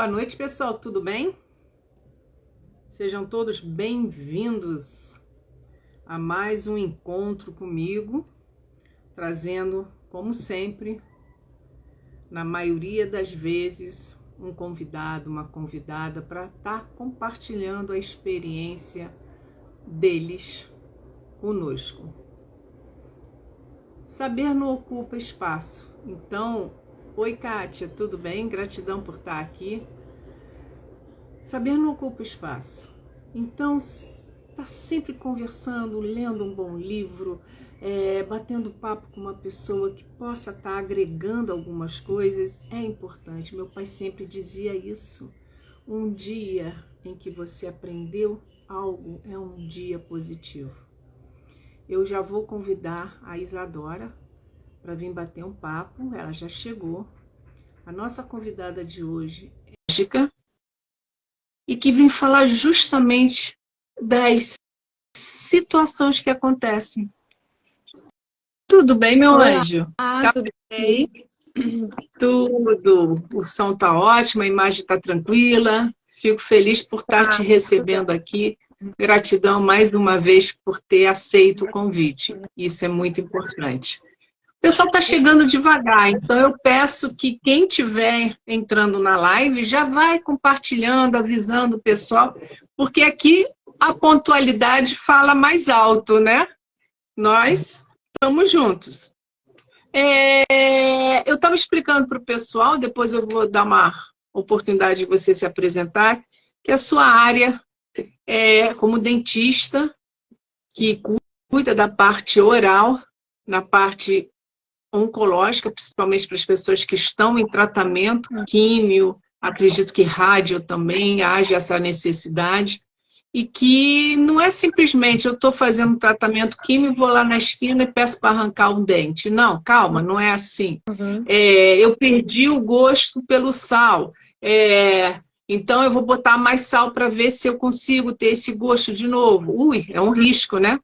Boa noite, pessoal, tudo bem? Sejam todos bem-vindos a mais um encontro comigo, trazendo, como sempre, na maioria das vezes, um convidado, uma convidada para estar compartilhando a experiência deles conosco. Saber não ocupa espaço. Então, oi Kátia, tudo bem? Gratidão por estar aqui. Saber não ocupa espaço. Então, está sempre conversando, lendo um bom livro, batendo papo com uma pessoa que possa estar agregando algumas coisas, é importante. Meu pai sempre dizia isso. Um dia em que você aprendeu algo é um dia positivo. Eu já vou convidar a Isadora para vir bater um papo, ela já chegou. A nossa convidada de hoje é Chica, e que vem falar justamente das situações que acontecem. Tudo bem, meu anjo? Tá Tudo bem? tudo. O som tá ótimo, a imagem tá tranquila. Fico feliz por estar te recebendo aqui. Gratidão mais uma vez por ter aceito o convite. Isso é muito importante. O pessoal está chegando devagar, então eu peço que quem estiver entrando na live já vai compartilhando, avisando o pessoal, porque aqui a pontualidade fala mais alto, né? Nós estamos juntos. Eu estava explicando para o pessoal, depois eu vou dar uma oportunidade de você se apresentar, que a sua área é como dentista, que cuida da parte oral, na parte oncológica, principalmente para as pessoas que estão em tratamento, químio, acredito que rádio também haja essa necessidade, e que não é simplesmente eu estou fazendo um tratamento químico, vou lá na esquina e peço para arrancar um dente. Não, calma, não é assim. Eu perdi o gosto pelo sal, então eu vou botar mais sal para ver se eu consigo ter esse gosto de novo. Ui, é um risco, né?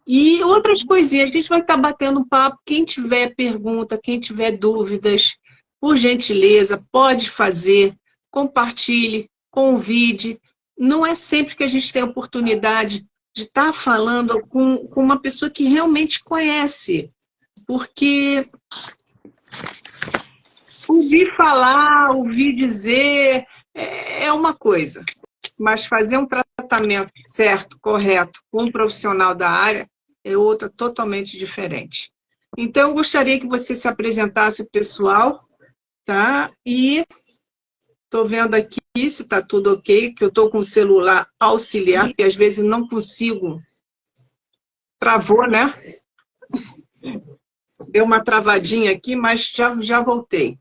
E outras coisinhas, a gente vai estar batendo um papo. Quem tiver pergunta, quem tiver dúvidas, por gentileza, pode fazer, compartilhe, convide. Não é sempre que a gente tem a oportunidade de estar falando com uma pessoa que realmente conhece, porque ouvir falar, ouvir dizer é uma coisa, mas fazer um tratamento certo, correto, com um profissional da área é outra totalmente diferente. Então, eu gostaria que você se apresentasse, pessoal, tá? E estou vendo aqui se está tudo ok, que eu estou com o celular auxiliar, porque às vezes não consigo. Travou, né? Deu uma travadinha aqui, mas já voltei.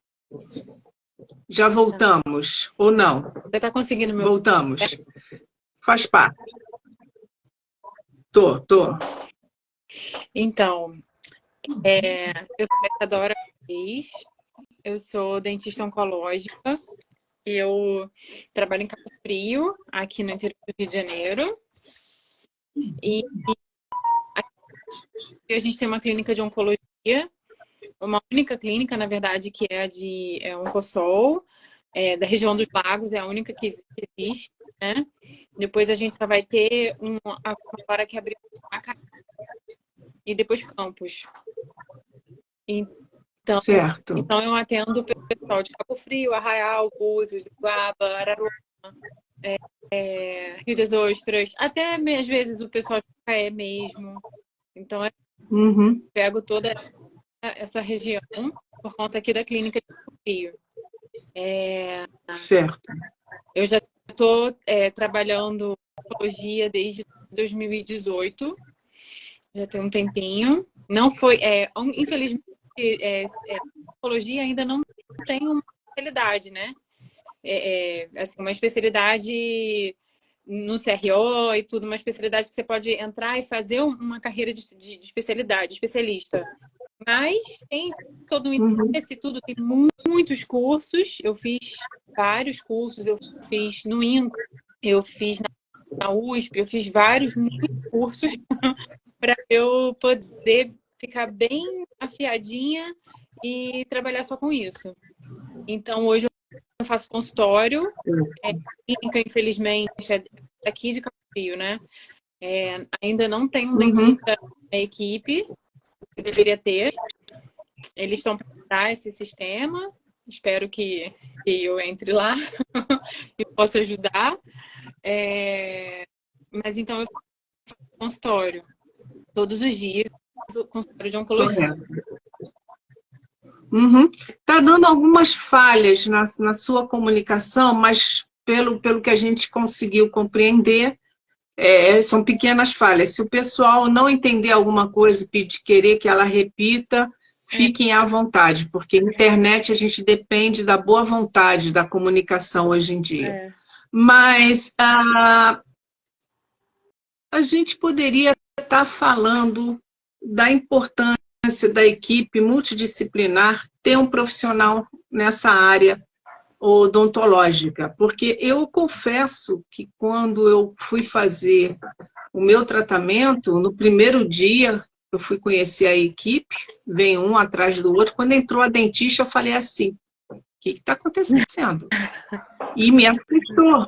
Já voltamos, ou não? Você está conseguindo meu... Voltamos. Faz parte. Tô. Então, eu sou a Isadora Reis, eu sou dentista oncológica, eu trabalho em Cabo Frio, aqui no interior do Rio de Janeiro, e a gente tem uma clínica de oncologia, uma única clínica, na verdade, que é a de Oncossol, da região dos Lagos, é a única que existe, né? Depois a gente só vai ter agora que abriu Macaé e depois Campos. Certo. Então eu atendo o pessoal de Cabo Frio, Arraial, Búzios, Iguaba, Araruama, Rio das Ostras, até às vezes o pessoal de Macaé mesmo. Então eu pego toda essa região por conta aqui da clínica de Cabo Frio. Certo. Eu já estou trabalhando oncologia desde 2018, já tem um tempinho. Não foi, infelizmente, oncologia ainda não tem uma especialidade, né? Assim, uma especialidade no CRO e tudo, uma especialidade que você pode entrar e fazer uma carreira de especialidade, especialista. Mas tem todo o interesse, tudo, tem muitos cursos. Eu fiz vários cursos, eu fiz no INCA, eu fiz na USP, eu fiz muitos cursos para eu poder ficar bem afiadinha e trabalhar só com isso. Então, hoje eu faço consultório, clínica, infelizmente, é aqui de Cabo Frio, né? Ainda não tem um dentista na equipe, que deveria ter. Eles estão para dar esse sistema. Espero que eu entre lá e possa ajudar. Mas então eu faço consultório todos os dias, consultório de oncologia. Tá dando algumas falhas na sua comunicação, mas pelo que a gente conseguiu compreender, são pequenas falhas. Se o pessoal não entender alguma coisa e querer que ela repita, fiquem à vontade, porque internet a gente depende da boa vontade da comunicação hoje em dia. Mas a gente poderia estar falando da importância da equipe multidisciplinar ter um profissional nessa área odontológica, porque eu confesso que quando eu fui fazer o meu tratamento, no primeiro dia eu fui conhecer a equipe, vem um atrás do outro, quando entrou a dentista eu falei assim, o que está acontecendo? E me assustou.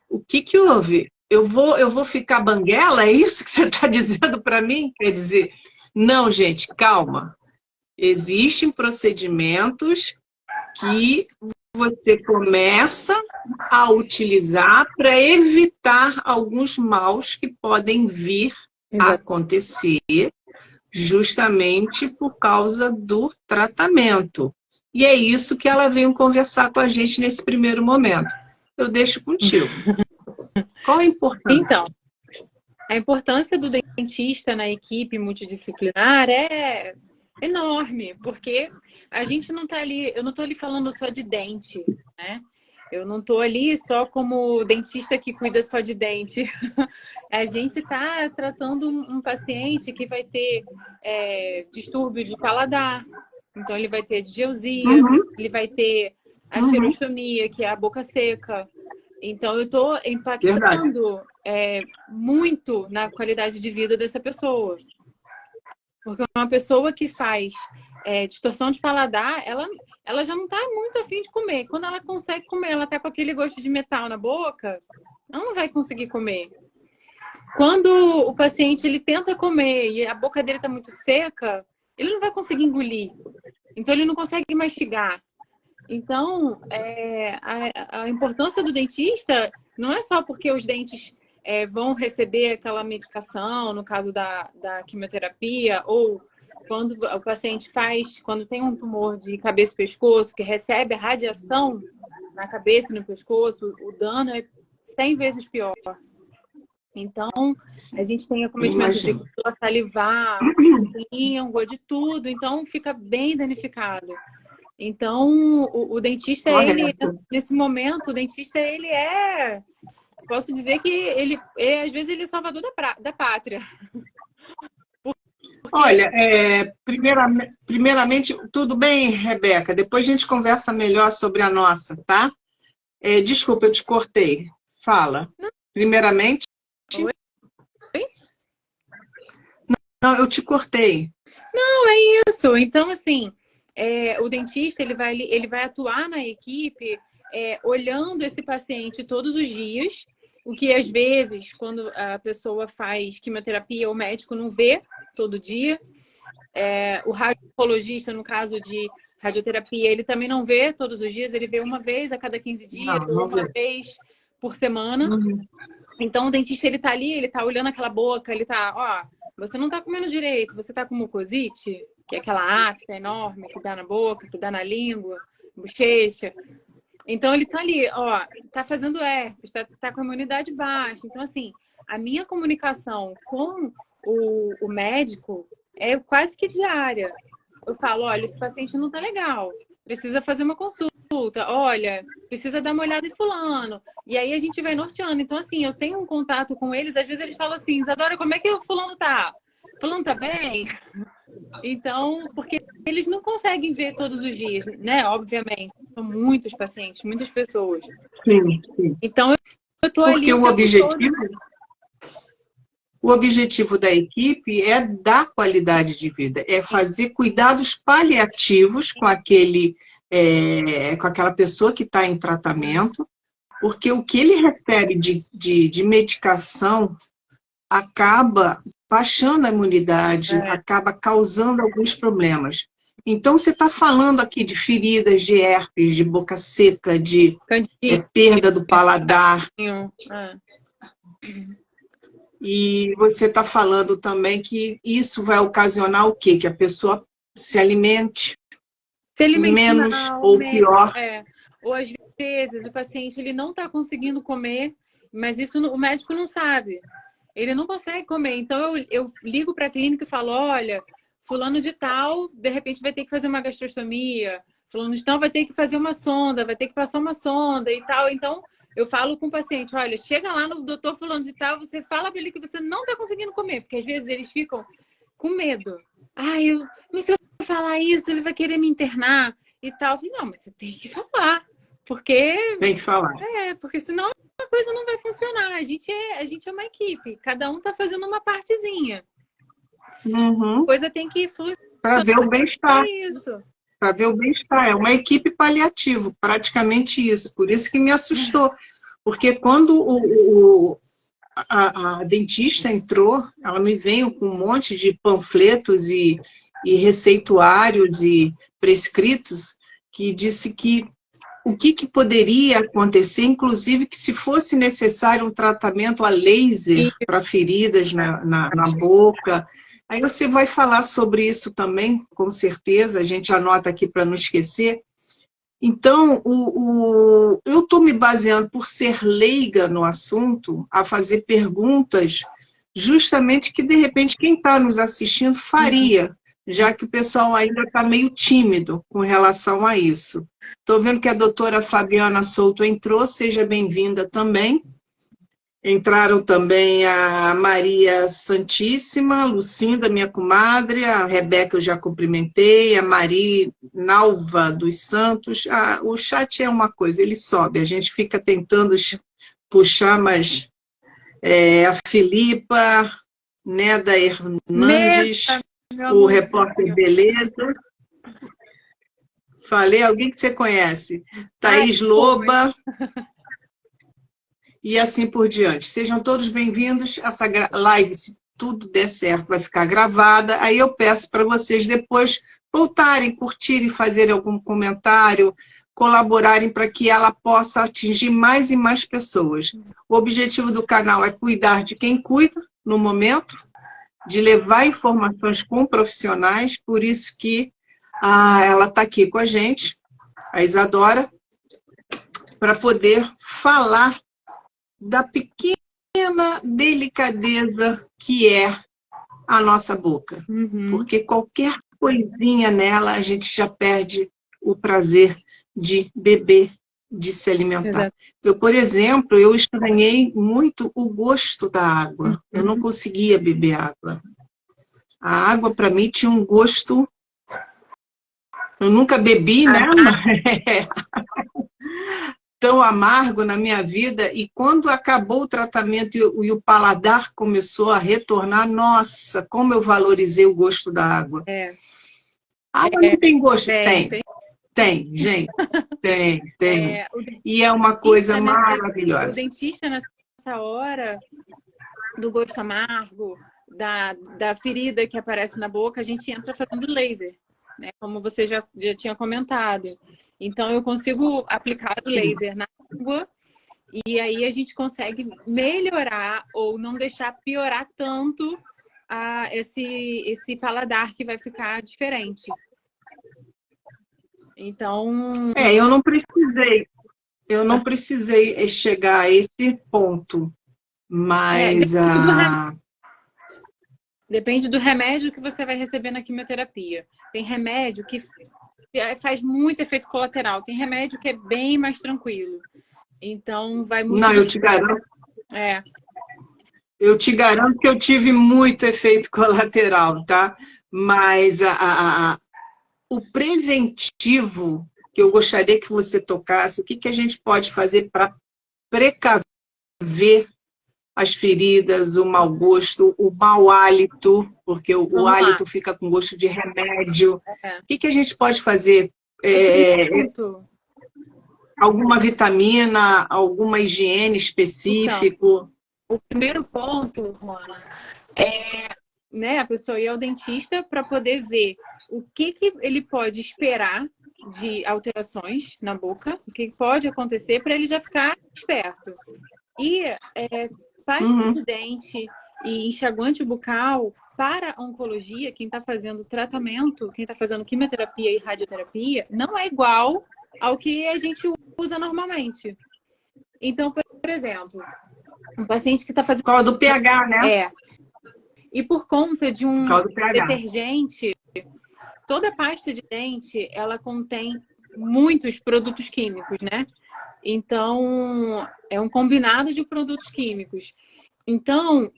O que houve? Eu vou ficar banguela? É isso que você está dizendo para mim? Quer dizer, não, gente, calma. Existem procedimentos que você começa a utilizar para evitar alguns maus que podem vir a acontecer justamente por causa do tratamento. E é isso que ela veio conversar com a gente nesse primeiro momento. Eu deixo contigo. Qual a importância? Então, a importância do dentista na equipe multidisciplinar é enorme, porque a gente não está ali, eu não estou ali falando só de dente, né? Eu não estou ali só como dentista que cuida só de dente. A gente está tratando um paciente que vai ter distúrbio de paladar, então ele vai ter disgeusia, ele vai ter a xerostomia, que é a boca seca. Então, eu estou impactando muito na qualidade de vida dessa pessoa. Porque uma pessoa que faz distorção de paladar, ela já não está muito afim de comer. Quando ela consegue comer, ela está com aquele gosto de metal na boca, ela não vai conseguir comer. Quando o paciente ele tenta comer e a boca dele está muito seca, ele não vai conseguir engolir. Então, ele não consegue mastigar. Então, a importância do dentista não é só porque os dentes vão receber aquela medicação, no caso da quimioterapia, ou quando o paciente quando tem um tumor de cabeça e pescoço, que recebe a radiação na cabeça e no pescoço, o dano é 100 vezes pior. Então, a gente tem acometimento de glândula salivar, língua, de tudo, então fica bem danificado. Então, o dentista, nesse momento, o dentista, posso dizer que ele às vezes, ele é salvador da pátria. Porque... Olha, primeiramente, tudo bem, Rebeca? Depois a gente conversa melhor sobre a nossa, tá? Desculpa, eu te cortei. Fala. Não. Primeiramente... Oi? Não, eu te cortei. Não, é isso. Então, assim... o dentista ele vai atuar na equipe olhando esse paciente todos os dias, o que às vezes, quando a pessoa faz quimioterapia, o médico não vê todo dia. O radiologista, no caso de radioterapia, ele também não vê todos os dias, ele vê uma vez a cada 15 dias, ou uma vez por semana. Então, o dentista ele tá ali, ele tá olhando aquela boca, ele tá, você não tá comendo direito, você tá com mucosite, que é aquela afta enorme que dá na boca, que dá na língua, bochecha. Então, ele tá ali, tá fazendo herpes, tá com a imunidade baixa. Então, assim, a minha comunicação com o médico é quase que diária. Eu falo, olha, esse paciente não tá legal, precisa fazer uma consulta. Olha, precisa dar uma olhada em fulano. E aí a gente vai norteando. Então, assim, eu tenho um contato com eles, às vezes eles falam assim, Isadora, como é que o fulano tá? Fulano tá bem? Então, porque eles não conseguem ver todos os dias, né? Obviamente, são muitos pacientes, muitas pessoas. Sim. Então, eu tô ali o objetivo da equipe é dar qualidade de vida, é fazer cuidados paliativos com aquele com aquela pessoa que está em tratamento, porque o que ele recebe de medicação acaba baixando a imunidade, acaba causando alguns problemas. Então, você está falando aqui de feridas, de herpes, de boca seca, de perda do paladar. E você está falando também que isso vai ocasionar o quê? Que a pessoa se alimente menos mal, ou pior. Ou às vezes o paciente ele não está conseguindo comer, mas isso o médico não sabe. Ele não consegue comer. Então eu ligo para a clínica e falo, olha, fulano de tal, de repente vai ter que fazer uma gastrostomia, fulano de tal vai ter que fazer uma sonda, vai ter que passar uma sonda e tal. Então eu falo com o paciente, olha, chega lá no doutor fulano de tal, você fala para ele que você não está conseguindo comer, porque às vezes eles ficam com medo. Mas se eu falar isso, ele vai querer me internar e tal. Eu falei, não, mas você tem que falar. Porque... Tem que falar. Porque senão a coisa não vai funcionar. A gente é uma equipe. Cada um está fazendo uma partezinha. Uhum. A coisa tem que funcionar. Para ver o bem-estar. É isso. Para ver o bem-estar. É uma equipe paliativa, praticamente isso. Por isso que me assustou. Porque quando a dentista entrou, ela me veio com um monte de panfletos e receituários e prescritos que disse que o que poderia acontecer, inclusive que se fosse necessário um tratamento a laser para feridas na boca. Aí você vai falar sobre isso também, com certeza, a gente anota aqui para não esquecer. Então, eu estou me baseando, por ser leiga no assunto, a fazer perguntas justamente que, de repente, quem está nos assistindo faria, já que o pessoal ainda está meio tímido com relação a isso. Estou vendo que a doutora Fabiana Souto entrou, seja bem-vinda também. Entraram também a Maria Santíssima, Lucinda, minha comadre, a Rebeca eu já cumprimentei, a Mari Nalva dos Santos. O chat é uma coisa, ele sobe, a gente fica tentando puxar, mas a Filipa, Neda Hernandes, o repórter Beleza. Falei, alguém que você conhece? Thaís Loba. E assim por diante. Sejam todos bem-vindos. Essa live, se tudo der certo, vai ficar gravada. Aí eu peço para vocês depois voltarem, curtirem, fazerem algum comentário, colaborarem para que ela possa atingir mais e mais pessoas. O objetivo do canal é cuidar de quem cuida no momento, de levar informações com profissionais, por isso que ela está aqui com a gente, a Isadora, para poder falar da pequena delicadeza que é a nossa boca. Porque qualquer coisinha nela, a gente já perde o prazer de beber, de se alimentar. Exato. Eu, por exemplo, eu estranhei muito o gosto da água. Eu não conseguia beber água. A água, para mim, tinha um gosto... Eu nunca bebi, né? Tão amargo na minha vida, e quando acabou o tratamento e o paladar começou a retornar, nossa, como eu valorizei o gosto da água. Água não tem gosto? Tem, gente. Tem. E é uma coisa maravilhosa. O dentista, nessa hora do gosto amargo, da ferida que aparece na boca, a gente entra fazendo laser, né? Como você já tinha comentado. Então, eu consigo aplicar o laser na água e aí a gente consegue melhorar ou não deixar piorar tanto esse paladar que vai ficar diferente. Então... eu não precisei chegar a esse ponto, mas... Depende do remédio que você vai receber na quimioterapia. Tem remédio que faz muito efeito colateral. Tem remédio que é bem mais tranquilo. Então, vai muito... Não, eu te garanto. Eu te garanto que eu tive muito efeito colateral, tá? Mas o preventivo que eu gostaria que você tocasse, o que a gente pode fazer para precaver as feridas, o mau gosto, o mau hálito, porque o hálito fica com gosto de remédio. O que a gente pode fazer Ponto. alguma vitamina, alguma higiene específico? O primeiro ponto, Rona, é, né, a pessoa ir ao dentista para poder ver o que ele pode esperar de alterações na boca, o que pode acontecer para ele já ficar esperto. E pasta de dente e enxaguante bucal para oncologia, quem está fazendo tratamento, quem está fazendo quimioterapia e radioterapia, não é igual ao que a gente usa normalmente. Então, por exemplo, um paciente que está fazendo... Qual do pH, né? E por conta de um Qual do pH? detergente, toda pasta de dente, ela contém muitos produtos químicos, né? Então, é um combinado de produtos químicos. Então,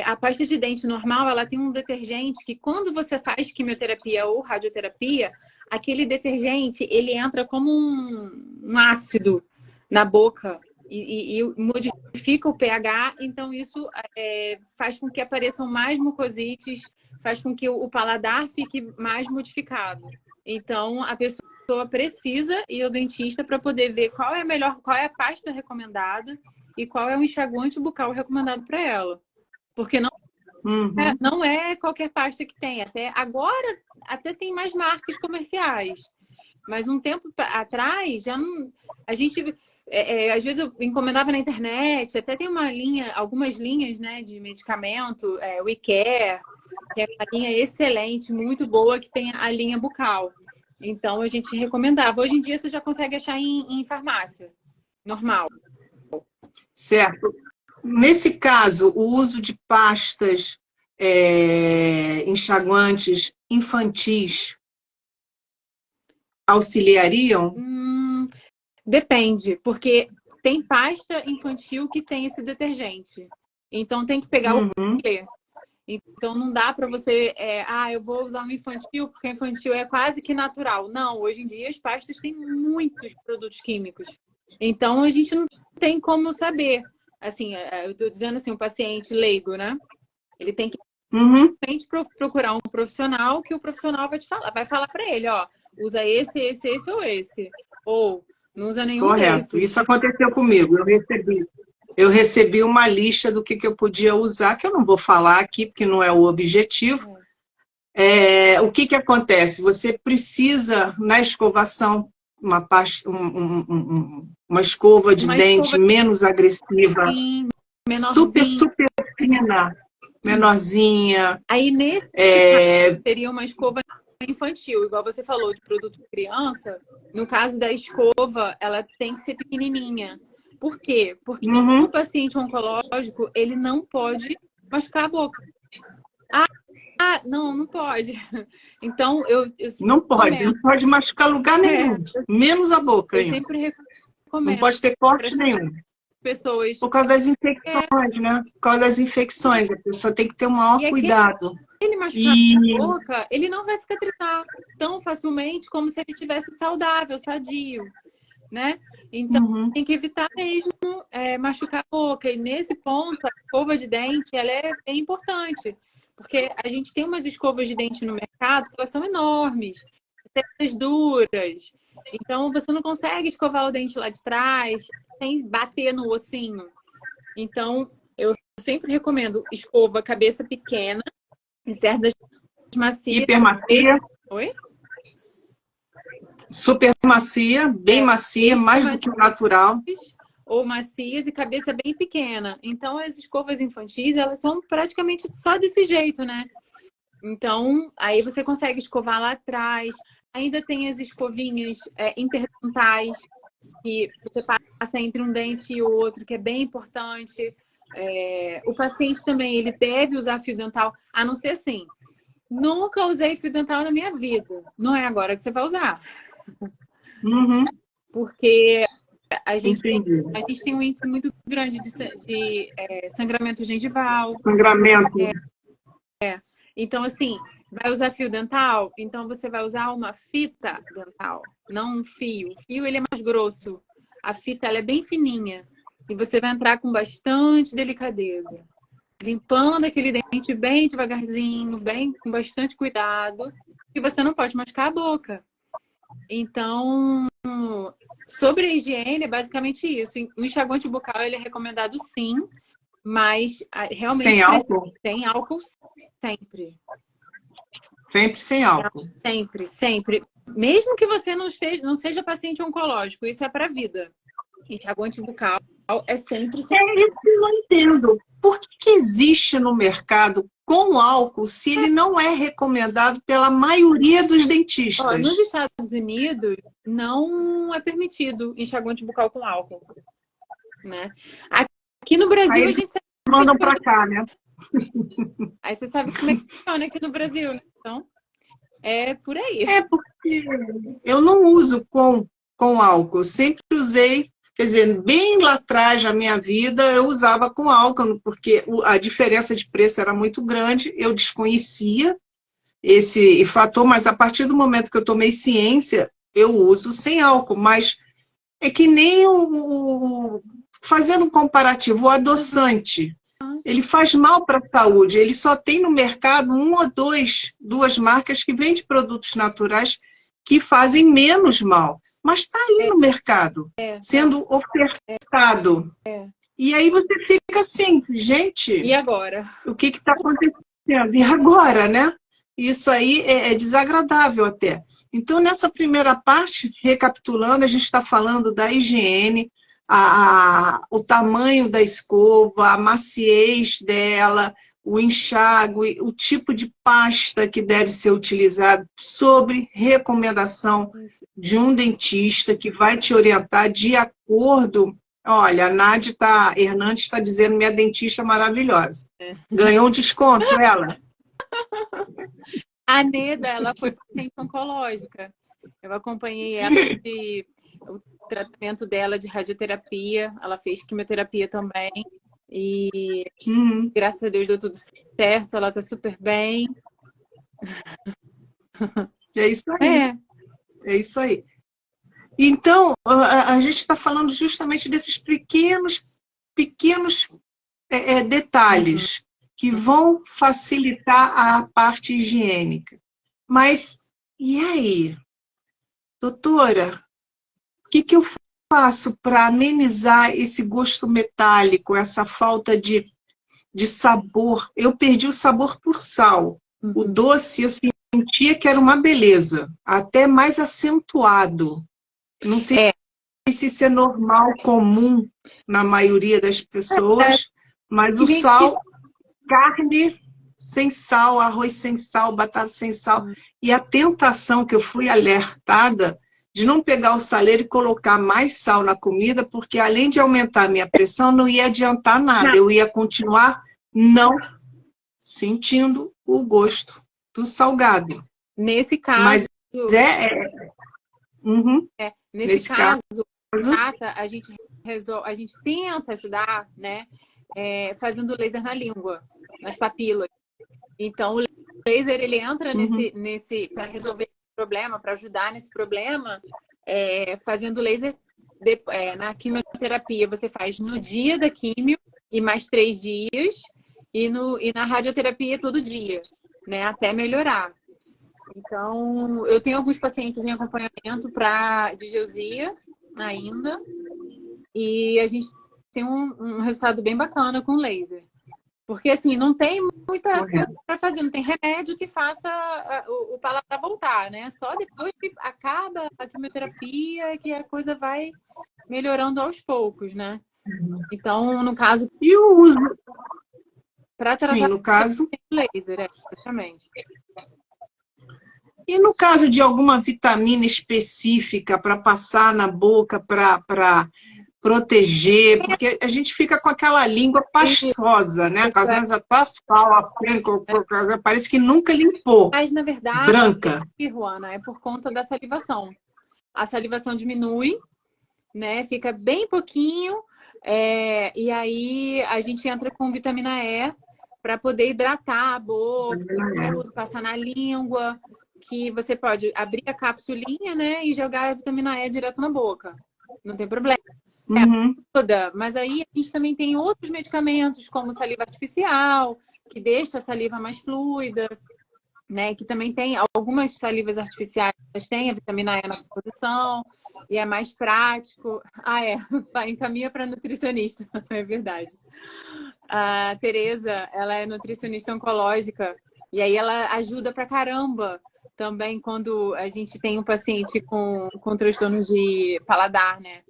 a pasta de dente normal, ela tem um detergente que quando você faz quimioterapia ou radioterapia, aquele detergente, ele entra como um ácido na boca e modifica o pH. Então, isso faz com que apareçam mais mucosites, faz com que o paladar fique mais modificado. Então, a pessoa precisa ir ao dentista para poder ver qual é a pasta recomendada e qual é o enxaguante bucal recomendado para ela. Porque não é qualquer pasta que tem. Agora até tem mais marcas comerciais. Mas um tempo atrás, já não... A gente... às vezes eu encomendava na internet, até tem algumas linhas, né, de medicamento, WeCare, que é uma linha excelente, muito boa, que tem a linha bucal. Então, a gente recomendava. Hoje em dia, você já consegue achar em farmácia, normal. Certo. Nesse caso, o uso de pastas enxaguantes infantis auxiliariam? Depende, porque tem pasta infantil que tem esse detergente. Então, tem que pegar o que. Então, não dá para você... eu vou usar um infantil, porque infantil é quase que natural. Não, hoje em dia as pastas têm muitos produtos químicos. Então, a gente não tem como saber. Assim, eu estou dizendo assim, o paciente leigo, né? Ele tem que procurar um profissional, que o profissional vai falar para ele, ó, usa esse ou esse. Ou não usa nenhum desses. Correto. Isso aconteceu comigo. Eu recebi uma lista do que eu podia usar, que eu não vou falar aqui, porque não é o objetivo. O que acontece? Você precisa, na escovação, uma escova de dente menos agressiva, sim, super fina, menorzinha. Aí, nesse caso, seria uma escova infantil, igual você falou, de produto de criança. No caso da escova, ela tem que ser pequenininha. Por quê? Porque o paciente oncológico, ele não pode machucar a boca. Não pode. Então, eu não pode machucar lugar nenhum, menos a boca. Eu sempre recomendo. Não pode ter corte nenhum. Pessoas... Por causa das infecções, né? Por causa das infecções, a pessoa tem que ter o maior cuidado. Ele machucar a boca, ele não vai cicatrizar tão facilmente como se ele tivesse saudável, sadio, né? Então, tem que evitar mesmo machucar a boca. E nesse ponto, a escova de dente, ela é bem importante. Porque a gente tem umas escovas de dente no mercado que elas são enormes, certas duras. Então, você não consegue escovar o dente lá de trás sem bater no ossinho. Então, eu sempre recomendo escova cabeça pequena, em cerdas macias. Hiper macia. Oi? Super macia, bem macia, mais do que o natural. Ou macias e cabeça bem pequena. Então, as escovas infantis, elas são praticamente só desse jeito, né? Então, aí você consegue escovar lá atrás. Ainda tem as escovinhas interdentais, que você passa entre um dente e outro, que é bem importante. O paciente também, ele deve usar fio dental, a não ser assim. Nunca usei fio dental na minha vida. Não é agora que você vai usar. Porque a gente tem um índice muito grande de sangramento gengival. Sangramento. Então, assim, vai usar fio dental? Então, você vai usar uma fita dental, não um fio. O fio, ele é mais grosso. A fita, ela é bem fininha. E você vai entrar com bastante delicadeza. Limpando aquele dente bem devagarzinho, bem com bastante cuidado. E você não pode machucar a boca. Então, sobre a higiene, é basicamente isso. O enxaguante bucal, ele é recomendado sim, mas realmente Sem álcool? tem álcool sempre. Sempre sem álcool. Sempre, sempre. Mesmo que você não seja paciente oncológico, isso é para a vida. Enxaguante bucal é sempre sem... É isso que eu não entendo. Por que existe no mercado com álcool se ele não é recomendado pela maioria dos dentistas? Nos Estados Unidos, não é permitido enxaguante bucal com álcool, né? Aqui no Brasil, Aí a gente mandam para cá, né? Aí você sabe como é que funciona aqui no Brasil, né? Então, é por aí. É porque eu não uso com álcool. Eu sempre usei, quer dizer, bem lá atrás na minha vida, eu usava com álcool, porque a diferença de preço era muito grande, eu desconhecia esse fator, mas a partir do momento que eu tomei ciência, eu uso sem álcool. Mas é que nem fazendo um comparativo, o adoçante. Ele faz mal para a saúde. Ele só tem no mercado duas marcas que vendem produtos naturais que fazem menos mal. Mas está aí no mercado, sendo ofertado. E aí você fica assim, gente... E agora? O que está acontecendo? E agora, né? Isso aí é desagradável até. Então, nessa primeira parte, recapitulando, a gente está falando da higiene, o tamanho da escova, a maciez dela, o enxágue, o tipo de pasta que deve ser utilizado, sobre recomendação de um dentista que vai te orientar de acordo. Olha, a Nádia Hernandes está dizendo, minha dentista maravilhosa. Ganhou um desconto, ela? A Neda, ela foi paciente oncológica. Eu acompanhei ela o tratamento dela de radioterapia. Ela fez quimioterapia também. E graças a Deus deu tudo certo. Ela está super bem. É isso aí. É isso aí. Então, a gente está falando justamente desses pequenos detalhes que vão facilitar a parte higiênica. Mas, e aí? Doutora, o que eu faço para amenizar esse gosto metálico, essa falta de sabor? Eu perdi o sabor por sal. O doce, eu sentia que era uma beleza, até mais acentuado. Não sei se isso é normal, comum na maioria das pessoas, mas o sal, carne sem sal, arroz sem sal, batata sem sal. E a tentação que eu fui alertada de não pegar o saleiro e colocar mais sal na comida, porque além de aumentar a minha pressão, não ia adiantar nada. Eu ia continuar não sentindo o gosto do salgado. Nesse caso... Mas nesse caso, a gente tenta ajudar, né, fazendo laser na língua, nas papilas. Então, o laser, ele entra nesse para resolver esse problema, para ajudar nesse problema, fazendo laser na quimioterapia. Você faz no dia da quimio e mais 3 dias, e na radioterapia todo dia, né, até melhorar. Então, eu tenho alguns pacientes em acompanhamento para digeusia ainda, e a gente tem um resultado bem bacana com laser. Porque, assim, não tem muita coisa para fazer, não tem remédio que faça o paladar voltar, né? Só depois que acaba a quimioterapia que a coisa vai melhorando aos poucos, né? Então, no caso... E o uso? Para tratar... Sim, no caso... laser, exatamente. E no caso de alguma vitamina específica para passar na boca, para proteger, porque a gente fica com aquela língua pastosa, né? Às vezes até fala, parece que nunca limpou. Mas, na verdade, branca. Juana, é por conta da salivação. A salivação diminui, né? Fica bem pouquinho, e aí a gente entra com vitamina E para poder hidratar a boca, passar na língua, que você pode abrir a capsulinha, né, e jogar a vitamina E direto na boca. Não tem problema. Mas aí a gente também tem outros medicamentos, como saliva artificial, que deixa a saliva mais fluida. né? Que também tem algumas salivas artificiais, elas têm a vitamina E na composição, e é mais prático. Ah, é, encaminha para nutricionista, é verdade. A Tereza, ela é nutricionista oncológica, e aí ela ajuda pra caramba também quando a gente tem um paciente com transtornos de paladar, né?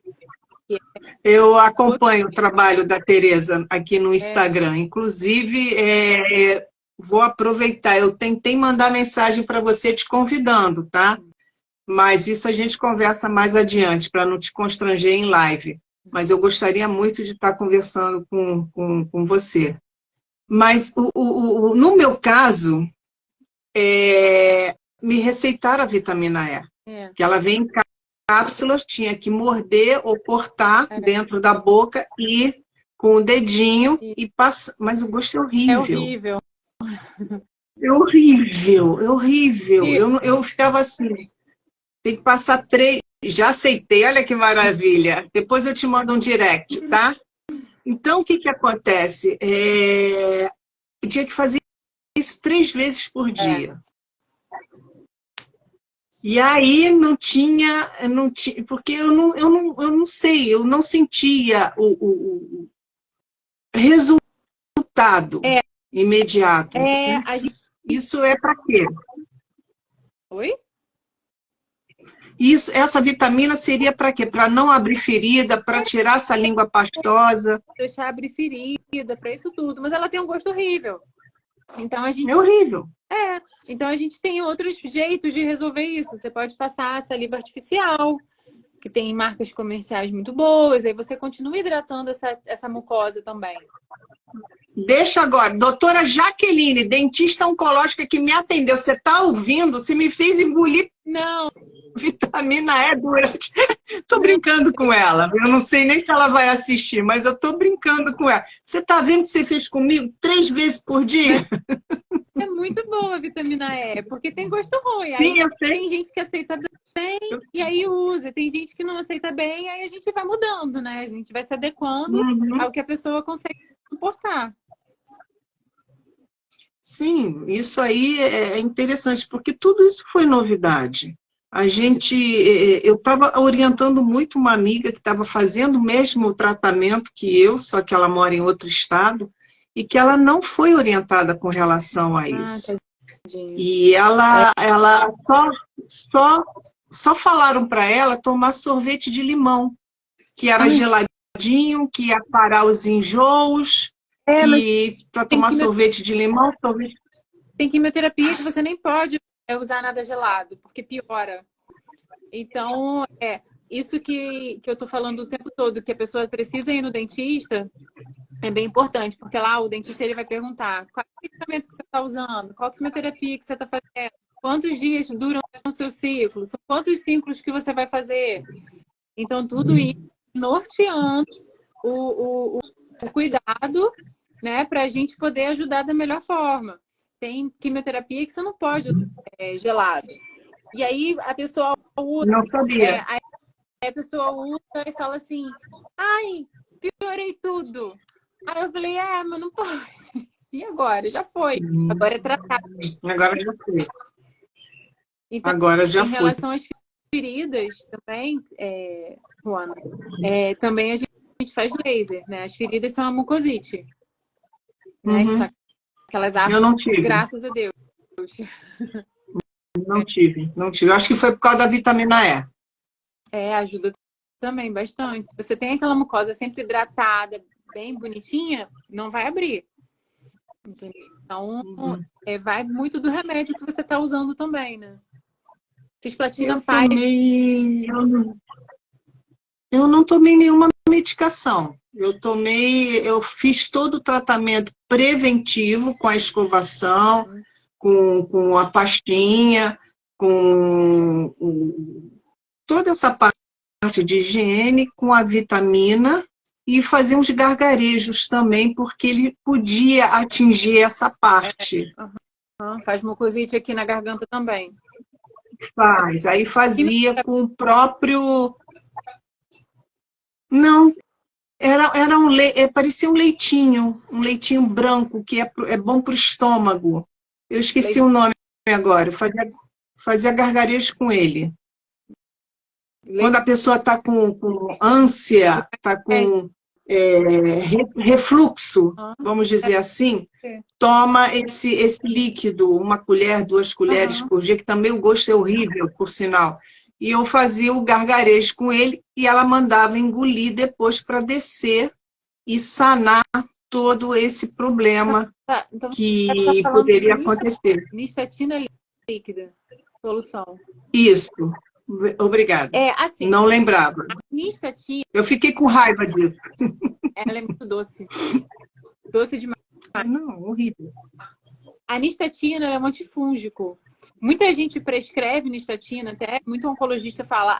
Eu acompanho o trabalho da Tereza aqui no Instagram. Inclusive, vou aproveitar. Eu tentei mandar mensagem para você te convidando, tá? Mas isso a gente conversa mais adiante, para não te constranger em live. Mas eu gostaria muito de estar conversando com você. Mas, no meu caso, me receitaram a vitamina E. Que ela vem em cápsulas, tinha que morder ou cortar dentro da boca e com o dedinho e passar. Mas o gosto é horrível. É horrível. É horrível, é horrível. Eu ficava assim, tem que passar 3. Já aceitei, olha que maravilha. Depois eu te mando um direct, tá? Então, o que acontece? Eu tinha que fazer isso 3 vezes por dia. E aí não tinha, porque eu não sei, eu não sentia o resultado imediato. Isso é para quê? Oi? Essa vitamina seria para quê? Para não abrir ferida, para tirar essa língua pastosa. Deixar abrir ferida, para isso tudo. Mas ela tem um gosto horrível. Então a gente... É horrível. Então a gente tem outros jeitos de resolver isso. Você pode passar saliva artificial, que tem marcas comerciais muito boas, aí você continua hidratando essa mucosa também. Deixa agora, doutora Jaqueline, dentista oncológica que me atendeu, você está ouvindo? Você me fez engolir não vitamina E durante... Tô brincando com ela, eu não sei nem se ela vai assistir, mas eu tô brincando com ela. Você tá vendo que você fez comigo 3 vezes por dia? É muito boa a vitamina E, porque tem gosto ruim. Aí Sim, eu sei. Tem gente que aceita bem e aí usa. Tem gente que não aceita bem, aí a gente vai mudando, né? A gente vai se adequando ao que a pessoa consegue suportar. Sim, isso aí é interessante, porque tudo isso foi novidade. Eu estava orientando muito uma amiga que estava fazendo o mesmo tratamento que eu, só que ela mora em outro estado, e que ela não foi orientada com relação a isso. E ela só falaram para ela tomar sorvete de limão, que era geladinho, que ia parar os enjoos, para tomar sorvete de limão, Tem quimioterapia que você nem pode usar nada gelado, porque piora. Então, isso que eu tô falando o tempo todo, que a pessoa precisa ir no dentista, é bem importante, porque lá o dentista ele vai perguntar qual é o medicamento que você está usando, qual quimioterapia que você está fazendo, quantos dias duram o seu ciclo, são quantos ciclos que você vai fazer. Então, tudo isso norteando o cuidado, né, para a gente poder ajudar da melhor forma. Tem quimioterapia que você não pode usar gelado. E aí a pessoa usa... Não sabia. Aí a pessoa usa e fala assim, ai, piorei tudo. Aí eu falei, mas não pode. E agora? Já foi. Agora é tratado. Agora já foi. Então, agora já foi. Em relação às feridas também, Juana, também a gente faz laser, né? As feridas são a mucosite. Né? Que são aquelas árvores, eu não tive. Graças a Deus. Não tive. Eu acho que foi por causa da vitamina E. Ajuda também bastante. Se você tem aquela mucosa sempre hidratada, bem bonitinha, não vai abrir. Entendeu? Então, vai muito do remédio que você está usando também, né? Cisplatina faz... Eu não tomei nenhuma medicação. Eu fiz todo o tratamento preventivo com a escovação, com a pastinha, com toda essa parte de higiene, com a vitamina, e fazia uns gargarejos também, porque ele podia atingir essa parte. Faz mucosite aqui na garganta também. Faz. Aí fazia com o próprio... Não. Era parecia um leitinho branco, que é bom para o estômago. Eu esqueci o nome agora, fazia gargarejo com ele. Quando a pessoa está com ânsia, está com refluxo, vamos dizer assim, toma esse líquido, 1 colher, 2 colheres por dia, que também o gosto é horrível, por sinal. E eu fazia o gargarejo com ele e ela mandava engolir depois para descer e sanar todo esse problema Então, que poderia acontecer. Nistatina líquida, solução. Isso. Obrigada. Assim, não lembrava. A nistatina... Eu fiquei com raiva disso. Ela é muito doce. Doce demais. Não, horrível. A nistatina é um antifúngico. Muita gente prescreve nistatina, até muito oncologista fala,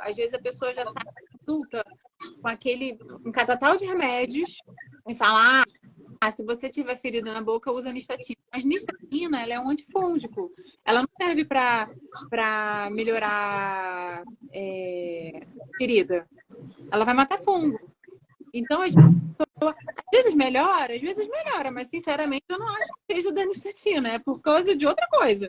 às vezes a pessoa já sai da consulta com um catatal de remédios e fala, se você tiver ferida na boca, usa nistatina. Mas nistatina, ela é um antifúngico. Ela não serve para melhorar ferida. Ela vai matar fungo. Então, às vezes melhora, mas sinceramente eu não acho que seja da nistatina, é por causa de outra coisa.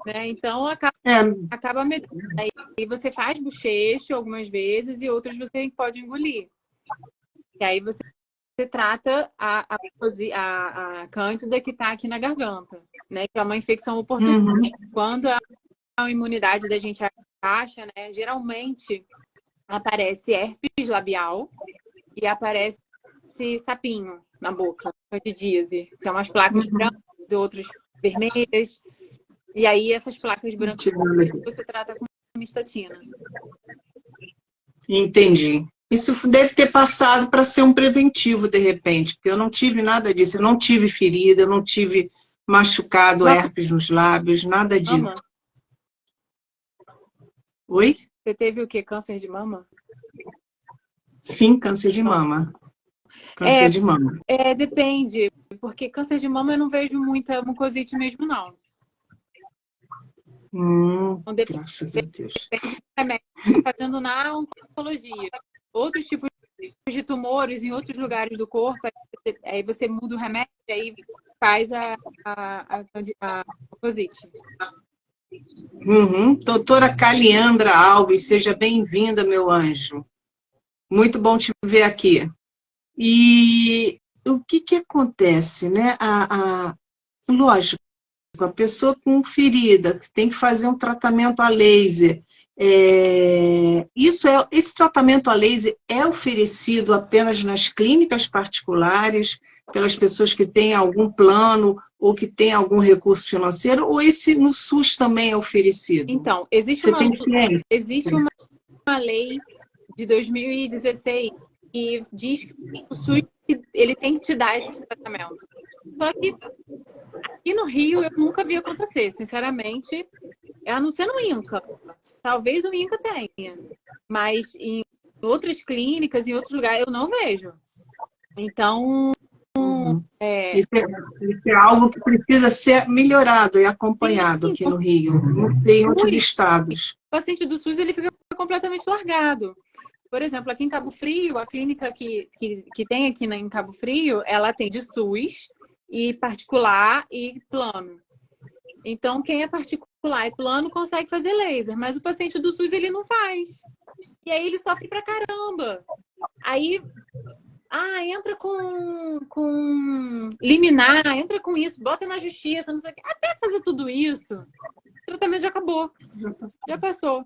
Né? Então, acaba melhorando. Aí você faz bochecho algumas vezes e outras você pode engolir. E aí você trata a cândida que está aqui na garganta, né? Que é uma infecção oportunista. Quando a imunidade da gente é baixa, né? Geralmente aparece herpes labial e aparece sapinho na boca, candidíase. São umas placas brancas, outras vermelhas. E aí essas placas brancas você trata com nistatina. Entendi. Isso deve ter passado para ser um preventivo, de repente, porque eu não tive nada disso. Eu não tive ferida, eu não tive machucado, herpes nos lábios, nada disso. Mama. Oi? Você teve o quê? Câncer de mama? Sim, câncer de mama. Câncer de mama. Depende, porque câncer de mama eu não vejo muita mucosite mesmo, não. Graças a Deus. Depende do remédio que está fazendo na oncologia. Outros tipos de tumores em outros lugares do corpo, aí você muda o remédio e aí faz a mucosite. Doutora Caliandra Alves, seja bem-vinda, meu anjo. Muito bom te ver aqui. E o que acontece, né? Lógico, a pessoa com ferida que tem que fazer um tratamento a laser. Esse tratamento a laser é oferecido apenas nas clínicas particulares, pelas pessoas que têm algum plano ou que têm algum recurso financeiro, ou esse no SUS também é oferecido? Então, existe uma lei de 2016 que diz que o SUS ele tem que te dar esse tratamento. Só que aqui no Rio eu nunca vi acontecer, sinceramente, a não ser no INCA. Talvez o INCA tenha, mas em outras clínicas, em outros lugares, eu não vejo. Então, Isso é algo que precisa ser melhorado e acompanhado aqui no Rio. Não sei em outros estados. O paciente do SUS ele fica completamente largado. Por exemplo, aqui em Cabo Frio, a clínica que tem aqui em Cabo Frio, ela tem de SUS e particular e plano. Então, quem é particular e plano consegue fazer laser, mas o paciente do SUS ele não faz. E aí ele sofre pra caramba. Aí, entra com liminar, entra com isso, bota na justiça, não sei o quê. Até fazer tudo isso, o tratamento já acabou. Já passou.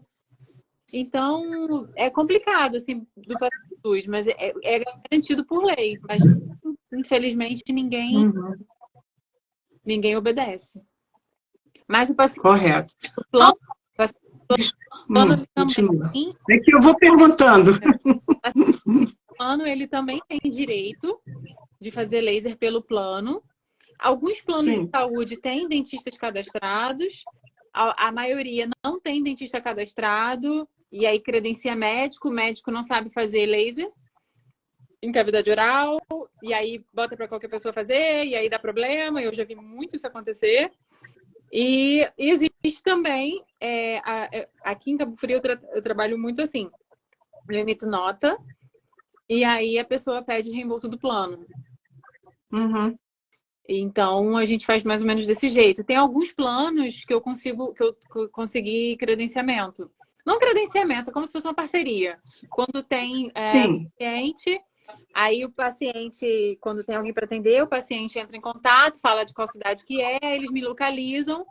Então, é complicado, assim, do paciente do SUS, mas é garantido por lei. Mas, infelizmente, ninguém obedece. Mas o paciente... Correto. O plano também... É que eu vou perguntando. O plano, ele também tem direito de fazer laser pelo plano. Alguns planos de saúde têm dentistas cadastrados. A maioria não tem dentista cadastrado. E aí credencia médico. O médico não sabe fazer laser em cavidade oral. E aí bota para qualquer pessoa fazer. E aí dá problema. Eu já vi muito isso acontecer. E existe também, aqui em Cabo Frio eu trabalho muito assim, eu emito nota e aí a pessoa pede reembolso do plano. Então, a gente faz mais ou menos desse jeito. Tem alguns planos que eu consegui credenciamento. Não credenciamento, é como se fosse uma parceria. Quando tem Sim. paciente, aí o paciente, quando tem alguém para atender, o paciente entra em contato, fala de qual cidade que é, eles me localizam,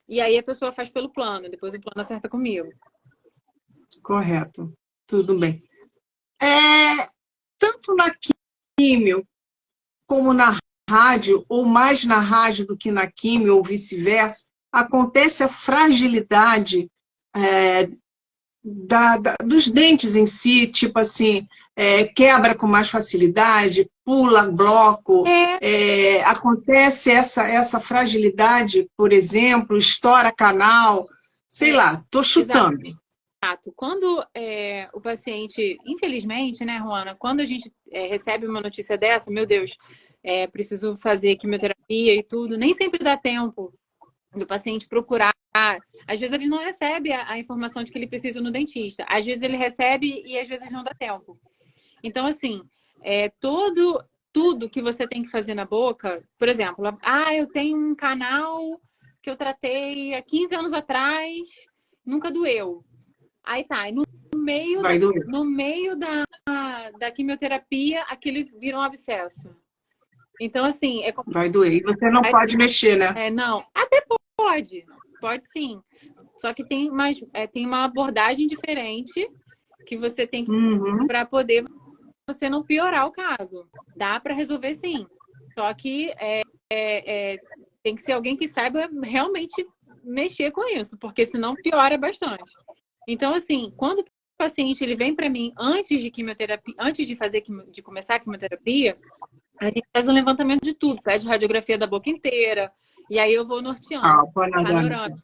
e aí a pessoa faz pelo plano. Depois o plano acerta comigo. Correto. Tudo bem. Tanto na químio como na rádio, ou mais na rádio do que na químio, ou vice-versa, acontece a fragilidade dos dentes em si, tipo assim, quebra com mais facilidade, pula bloco, acontece essa fragilidade, por exemplo, estoura canal, sei lá, estou chutando. Exato. Quando o paciente, infelizmente, né, Ruana, quando a gente recebe uma notícia dessa, meu Deus, preciso fazer quimioterapia e tudo, nem sempre dá tempo do paciente procurar. Às vezes ele não recebe a informação de que ele precisa no dentista. Às vezes ele recebe e às vezes não dá tempo. Então, assim, tudo que você tem que fazer na boca, por exemplo, eu tenho um canal que eu tratei há 15 anos atrás, nunca doeu. Aí tá, no meio da quimioterapia, aquele vira um abscesso. Então, assim... Vai doer. E você não pode mexer, né? Não, até pode sim. Só que tem uma abordagem diferente que você tem que para poder você não piorar o caso. Dá para resolver sim. Só que tem que ser alguém que saiba realmente mexer com isso, porque senão piora bastante. Então, assim, quando o paciente ele vem para mim antes de quimioterapia, antes de começar a quimioterapia, a gente faz um levantamento de tudo, pede radiografia da boca inteira, e aí eu vou norteando. Panorâmica.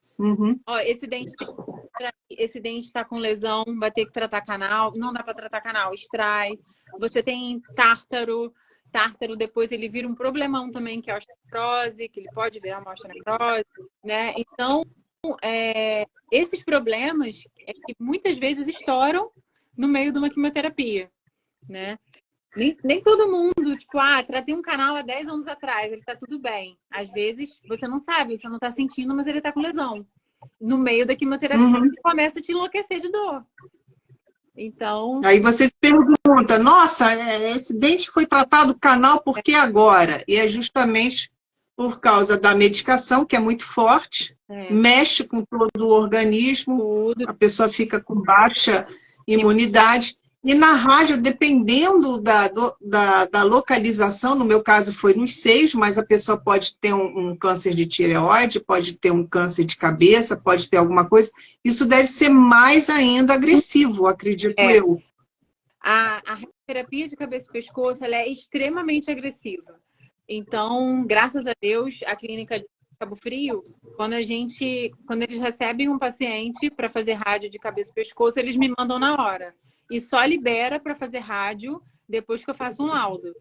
Ó, esse dente está com lesão, vai ter que tratar canal, não dá para tratar canal, extrai. Você tem tártaro, depois ele vira um problemão também, que é a osteoporose, que ele pode virar uma osteonecrose, né? Então, esses problemas que muitas vezes estouram no meio de uma quimioterapia, né? Nem todo mundo, tipo, tratei um canal há 10 anos atrás, ele tá tudo bem. Às vezes, você não sabe, você não tá sentindo, mas ele tá com lesão. No meio da quimioterapia, ele começa a te enlouquecer de dor. Então... Aí você se pergunta, nossa, esse dente foi tratado canal, por que agora? E é justamente por causa da medicação, que é muito forte, mexe com todo o organismo, a pessoa fica com baixa imunidade. E na rádio, dependendo da localização, no meu caso foi nos seios, mas a pessoa pode ter um câncer de tireoide, pode ter um câncer de cabeça, pode ter alguma coisa. Isso deve ser mais ainda agressivo, acredito eu. A terapia de cabeça e pescoço ela é extremamente agressiva. Então, graças a Deus, a clínica de Cabo Frio, quando eles recebem um paciente para fazer rádio de cabeça e pescoço, eles me mandam na hora. E só libera para fazer rádio depois que eu faço um laudo,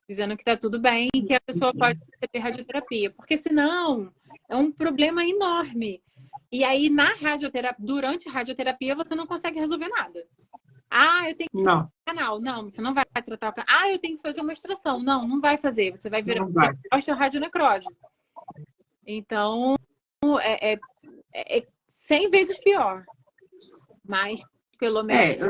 dizendo que está tudo bem e que a pessoa pode receber radioterapia. Porque senão é um problema enorme. E aí, durante a radioterapia, você não consegue resolver nada. Eu tenho que tratar o canal. Não, você não vai tratar o canal. Eu tenho que fazer uma extração. Não vai fazer. Você vai virar osteoradionecrose. Então, é 100 vezes pior. Mas, pelo menos...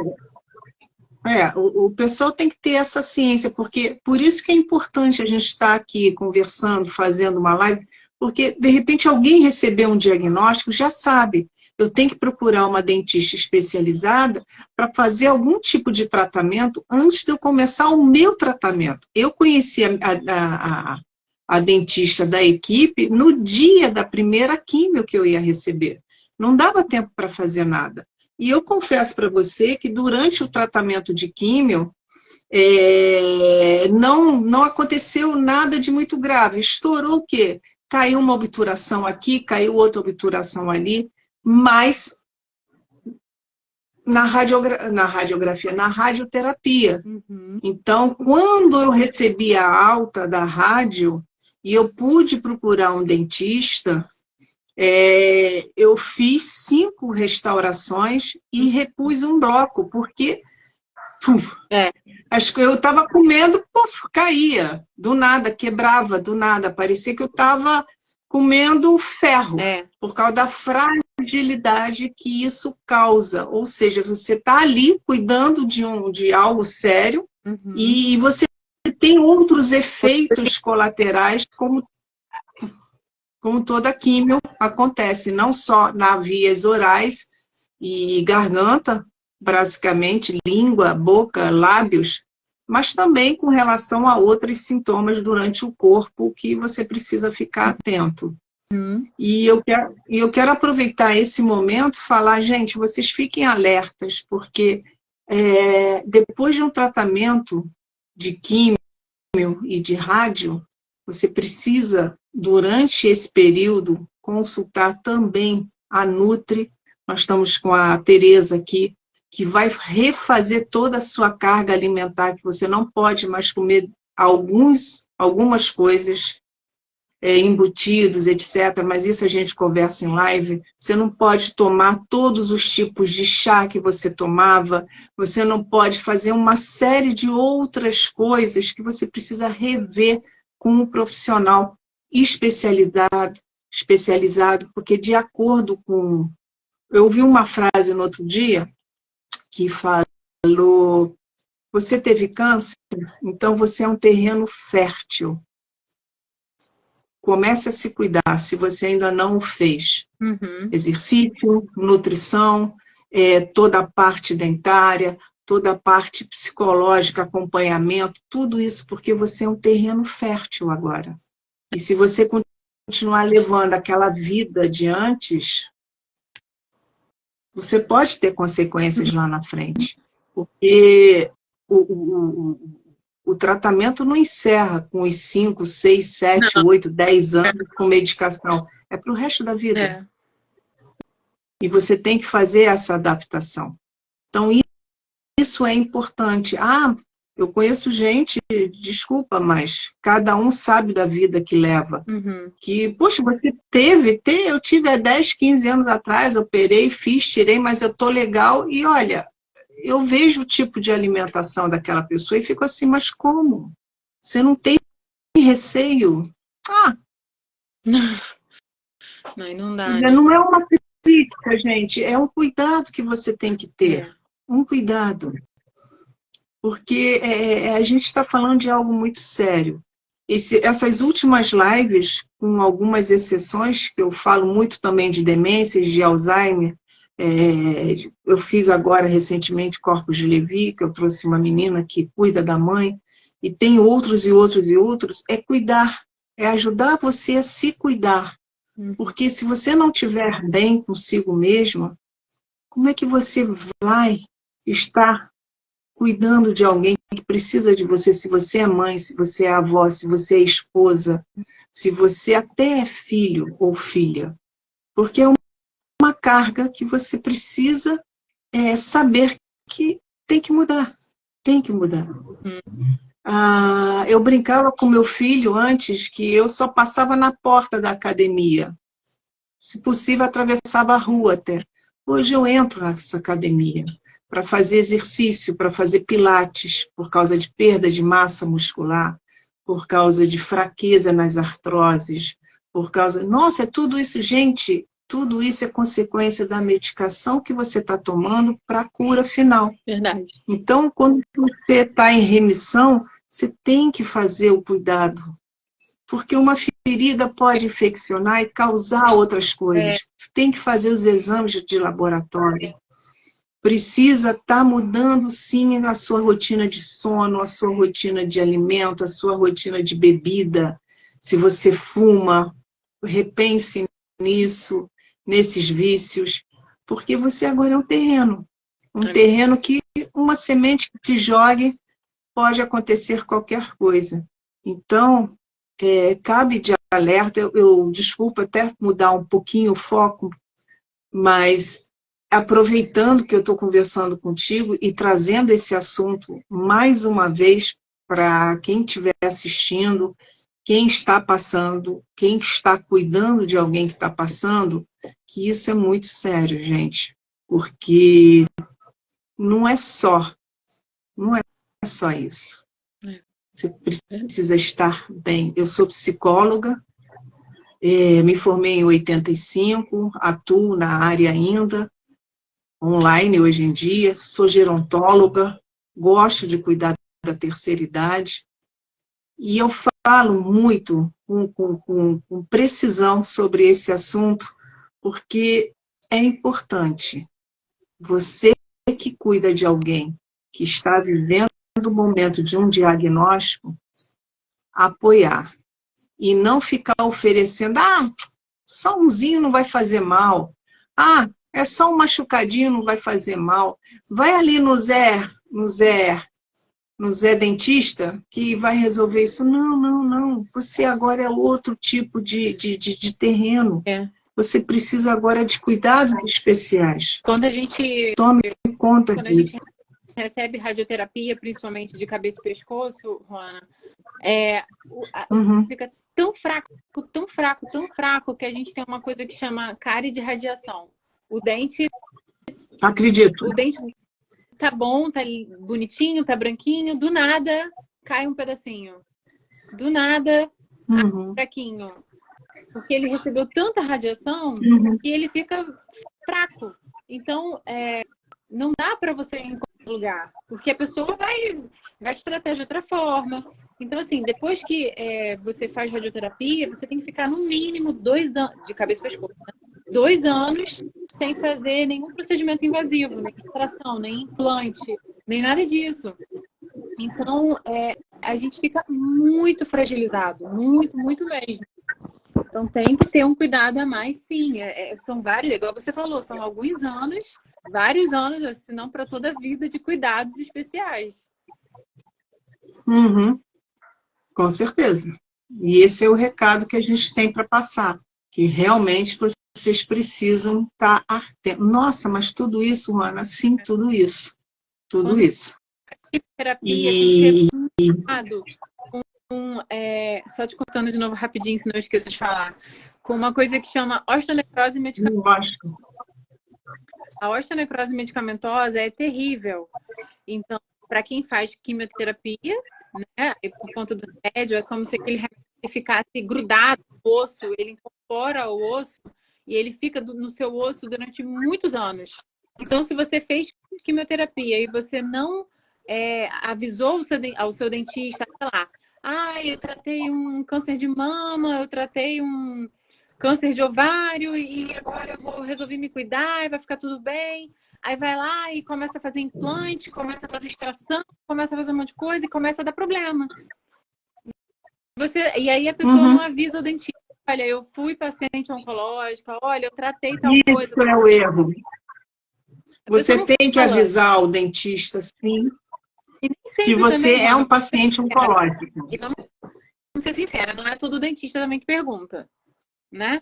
O pessoal tem que ter essa ciência, porque por isso que é importante a gente estar aqui conversando, fazendo uma live, porque de repente alguém recebeu um diagnóstico, já sabe, eu tenho que procurar uma dentista especializada para fazer algum tipo de tratamento antes de eu começar o meu tratamento. Eu conheci a dentista da equipe no dia da primeira químio que eu ia receber. Não dava tempo para fazer nada. E eu confesso para você que durante o tratamento de químio, não aconteceu nada de muito grave. Estourou o quê? Caiu uma obturação aqui, caiu outra obturação ali, mas na radioterapia. Então, quando eu recebi a alta da rádio e eu pude procurar um dentista, eu fiz 5 restaurações e repus um bloco, porque Acho que eu estava comendo, puf, caía, do nada, quebrava, do nada. Parecia que eu estava comendo ferro, por causa da fragilidade que isso causa. Ou seja, você está ali cuidando de algo sério e você tem outros efeitos colaterais, como toda químio acontece, não só nas vias orais e garganta, basicamente, língua, boca, lábios, mas também com relação a outros sintomas durante o corpo que você precisa ficar atento. E eu quero aproveitar esse momento e falar, gente, vocês fiquem alertas, porque depois de um tratamento de químio e de rádio, você precisa, durante esse período, consultar também a Nutri. Nós estamos com a Tereza aqui, que vai refazer toda a sua carga alimentar, que você não pode mais comer algumas coisas, embutidos, etc. Mas isso a gente conversa em live. Você não pode tomar todos os tipos de chá que você tomava, você não pode fazer uma série de outras coisas que você precisa rever com um profissional especializado, porque de acordo com... Eu ouvi uma frase no outro dia que falou: você teve câncer, então você é um terreno fértil. Comece a se cuidar, se você ainda não o fez. Exercício, nutrição, toda a parte dentária, toda a parte psicológica, acompanhamento, tudo isso, porque você é um terreno fértil agora. E se você continuar levando aquela vida de antes, você pode ter consequências lá na frente. Porque o tratamento não encerra com os 5, 6, 7, 8, 10 anos com medicação. É para o resto da vida. E você tem que fazer essa adaptação. Então, isso é importante. Eu conheço gente, desculpa, mas cada um sabe da vida que leva. Que, poxa, você eu tive há 10, 15 anos atrás, operei, fiz, tirei, mas eu tô legal. E olha, eu vejo o tipo de alimentação daquela pessoa e fico assim, mas como? Você não tem receio? Não dá. Né? Não é uma crítica, gente, é um cuidado que você tem que ter. Um cuidado. Porque a gente está falando de algo muito sério. Essas últimas lives, com algumas exceções, que eu falo muito também de demências, de Alzheimer, eu fiz agora recentemente Corpos de Levi, que eu trouxe uma menina que cuida da mãe, e tem outros e outros e outros, é cuidar, é ajudar você a se cuidar. Porque se você não estiver bem consigo mesma, como é que você vai estar cuidando de alguém que precisa de você, se você é mãe, se você é avó, se você é esposa, se você até é filho ou filha? Porque é uma carga que você precisa saber que tem que mudar. Tem que mudar. Eu brincava com meu filho antes que eu só passava na porta da academia. Se possível, atravessava a rua até. Hoje eu entro nessa academia para fazer exercício, para fazer pilates, por causa de perda de massa muscular, por causa de fraqueza nas artroses, por causa... Nossa, é tudo isso, gente, tudo isso é consequência da medicação que você está tomando para a cura final. Verdade. Então, quando você está em remissão, você tem que fazer o cuidado, porque uma ferida pode infeccionar e causar outras coisas. Tem que fazer os exames de laboratório. Precisa estar mudando, sim, a sua rotina de sono, a sua rotina de alimento, a sua rotina de bebida. Se você fuma, repense nisso, nesses vícios, porque você agora é um terreno. Um terreno que uma semente que te jogue, pode acontecer qualquer coisa. Então, cabe de alerta, eu desculpa até mudar um pouquinho o foco, mas aproveitando que eu estou conversando contigo e trazendo esse assunto mais uma vez para quem estiver assistindo, quem está passando, quem está cuidando de alguém que está passando, que isso é muito sério, gente, porque não é só Não é só isso. É. Você precisa estar bem. Eu sou psicóloga, me formei em 85, atuo na área ainda, online hoje em dia, sou gerontóloga, gosto de cuidar da terceira idade, e eu falo muito, com precisão sobre esse assunto, porque é importante você que cuida de alguém que está vivendo o momento de um diagnóstico, apoiar. E não ficar oferecendo, só umzinho não vai fazer mal. É só um machucadinho, não vai fazer mal. Vai ali no Zé dentista, que vai resolver isso. Não, não, não. Você agora é outro tipo de terreno. É. Você precisa agora de cuidados especiais. Quando a gente Tome conta disso. Recebe radioterapia, principalmente de cabeça e pescoço, Juana, fica tão fraco, tão fraco, tão fraco, que a gente tem uma coisa que chama cárie de radiação. O dente... Acredito. O dente tá bom, tá bonitinho, tá branquinho, do nada cai um pedacinho. Do nada, fraquinho. Porque ele recebeu tanta radiação que ele fica fraco. Então, não dá para você ir em qualquer lugar, porque a pessoa vai te tratar de outra forma. Então, assim, depois que você faz radioterapia, você tem que ficar no mínimo 2 anos, de cabeça para pescoço, né? 2 anos sem fazer nenhum procedimento invasivo, nem extração, nem implante, nem nada disso. Então, a gente fica muito fragilizado, muito, muito mesmo. Então, tem que ter um cuidado a mais, sim. São vários, igual você falou, são alguns anos, vários anos, se não para toda a vida, de cuidados especiais. Com certeza. E esse é o recado que a gente tem para passar, que realmente vocês precisam estar atentos. Nossa, mas tudo isso, Ana, sim, tudo isso. Tudo isso. Terapia tem que ter cuidado só te cortando de novo rapidinho, senão eu esqueço de falar. Com uma coisa que chama osteonecrose medicamentosa. A osteonecrose medicamentosa é terrível. Então, para quem faz quimioterapia, né, por conta do remédio, é como se aquele remédio ficasse grudado no osso, ele incorpora o osso e ele fica no seu osso durante muitos anos. Então, se você fez quimioterapia e você não avisou ao seu dentista, sei lá, eu tratei um câncer de mama, eu tratei um câncer de ovário e agora eu resolvi me cuidar e vai ficar tudo bem. Aí vai lá e começa a fazer implante, começa a fazer extração, começa a fazer um monte de coisa e começa a dar problema. E aí a pessoa não avisa o dentista. Olha, eu fui paciente oncológica, olha, eu tratei tal coisa. Isso é o erro. Você tem que avisar o dentista, sim, que você é um paciente oncológico. E vamos ser sincera, não é todo dentista também que pergunta, né?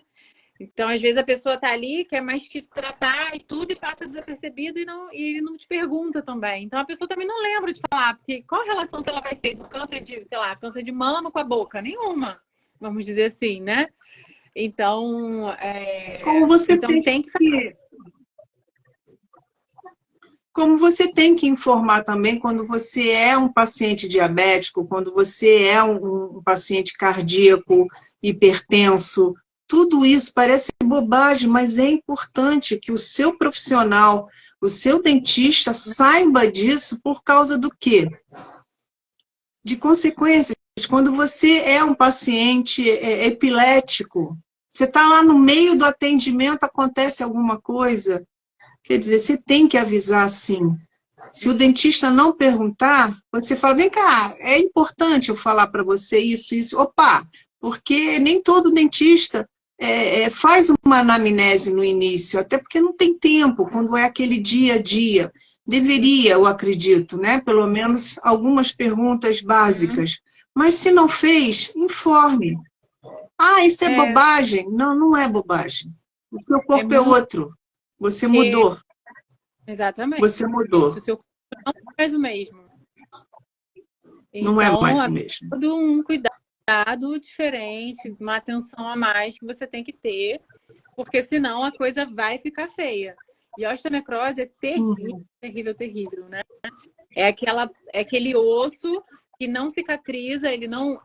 Então, às vezes a pessoa tá ali, quer mais te tratar e tudo, e passa desapercebido e ele não te pergunta também. Então, a pessoa também não lembra de falar, porque qual a relação que ela vai ter do câncer de, sei lá, câncer de mama com a boca? Nenhuma, vamos dizer assim, né? Então, como você tem que fazer. Como você tem que informar também quando você é um paciente diabético, quando você é um paciente cardíaco, hipertenso, tudo isso parece bobagem, mas é importante que o seu profissional, o seu dentista saiba disso por causa do quê? De consequências. Quando você é um paciente epilético, você está lá no meio do atendimento, acontece alguma coisa, quer dizer, você tem que avisar sim. Se o dentista não perguntar, você fala, vem cá, é importante eu falar para você isso, isso. Opa, porque nem todo dentista faz uma anamnese no início, até porque não tem tempo, quando é aquele dia a dia. Deveria, eu acredito, né? Pelo menos algumas perguntas básicas. Mas se não fez, informe. Isso é bobagem. Não, não é bobagem. O seu corpo é outro. Você mudou. Exatamente. Você mudou. O seu corpo não é mais o mesmo. Não é mais o mesmo. Todo um cuidado diferente, uma atenção a mais que você tem que ter, porque senão a coisa vai ficar feia. E a osteonecrose é terrível, terrível, terrível, né? É aquele osso que não cicatriza, ele não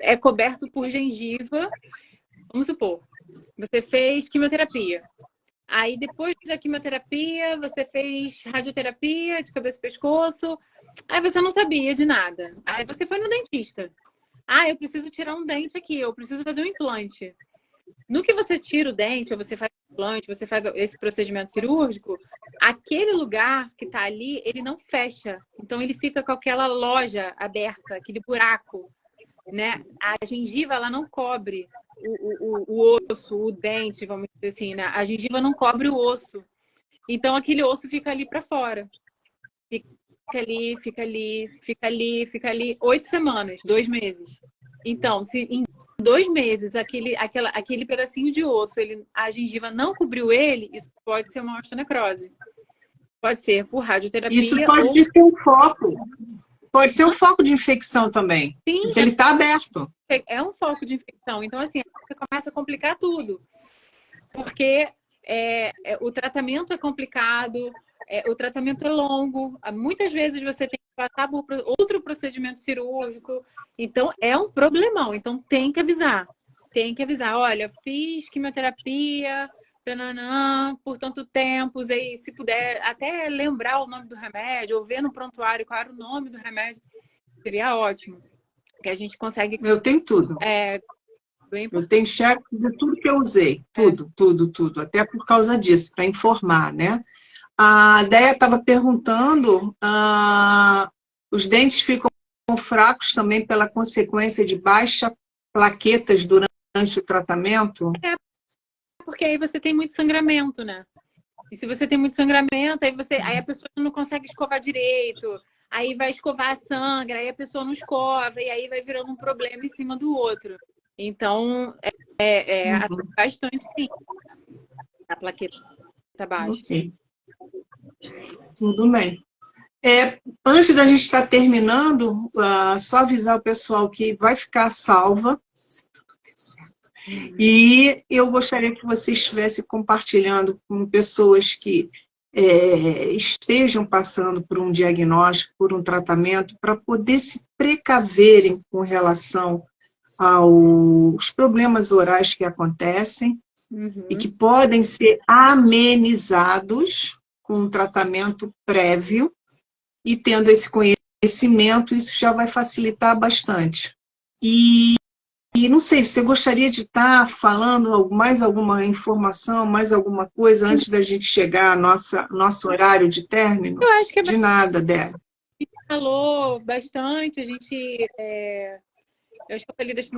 é coberto por gengiva. Vamos supor, você fez quimioterapia. Aí, depois da quimioterapia, você fez radioterapia de cabeça e pescoço. Aí você não sabia de nada. Aí você foi no dentista. Ah, eu preciso tirar um dente aqui, eu preciso fazer um implante. No que você tira o dente, ou você faz o implante, você faz esse procedimento cirúrgico, aquele lugar que está ali, ele não fecha. Então, ele fica com aquela loja aberta, aquele buraco, né? A gengiva, ela não cobre o osso, o dente, vamos dizer assim, né? A gengiva não cobre o osso. Então, aquele osso fica ali para fora. Fica ali, fica ali, fica ali, fica ali. 8 semanas, 2 meses. Então, se em 2 meses aquele pedacinho de osso, a gengiva não cobriu ele, isso pode ser uma osteonecrose. Pode ser por radioterapia. Isso pode ser um foco. Pode ser um foco de infecção também. Sim, porque ele está aberto. É um foco de infecção. Então, assim, começa a complicar tudo. Porque o tratamento é complicado, o tratamento é longo. Muitas vezes você tem que passar por outro procedimento cirúrgico. Então, é um problemão. Então, tem que avisar. Tem que avisar. Olha, fiz quimioterapia, tananã, por tanto tempo. E se puder até lembrar o nome do remédio, ou ver no prontuário qual era o nome do remédio, seria ótimo. Que a gente consegue... Eu tenho tudo. Eu tenho cheque de tudo que eu usei. Tudo, tudo. Até por causa disso, para informar, né? A Déia estava perguntando, os dentes ficam fracos também pela consequência de baixa plaquetas durante o tratamento? Porque aí você tem muito sangramento, né? E se você tem muito sangramento, aí a pessoa não consegue escovar direito. Aí vai escovar, sangra, aí a pessoa não escova, e aí vai virando um problema em cima do outro. Então, bastante, sim, a plaqueta baixa. Ok. Tudo bem. Antes da gente estar terminando, só avisar o pessoal que vai ficar salva. E eu gostaria que você estivesse compartilhando com pessoas que estejam passando por um diagnóstico, por um tratamento, para poder se precaverem com relação aos problemas orais que acontecem e que podem ser amenizados com um tratamento prévio, e tendo esse conhecimento, isso já vai facilitar bastante. E não sei, você gostaria de estar falando mais alguma informação, mais alguma coisa antes da gente chegar ao nosso horário de término? Eu acho que de nada, Débora. A gente falou bastante, eu acho que eu falei dos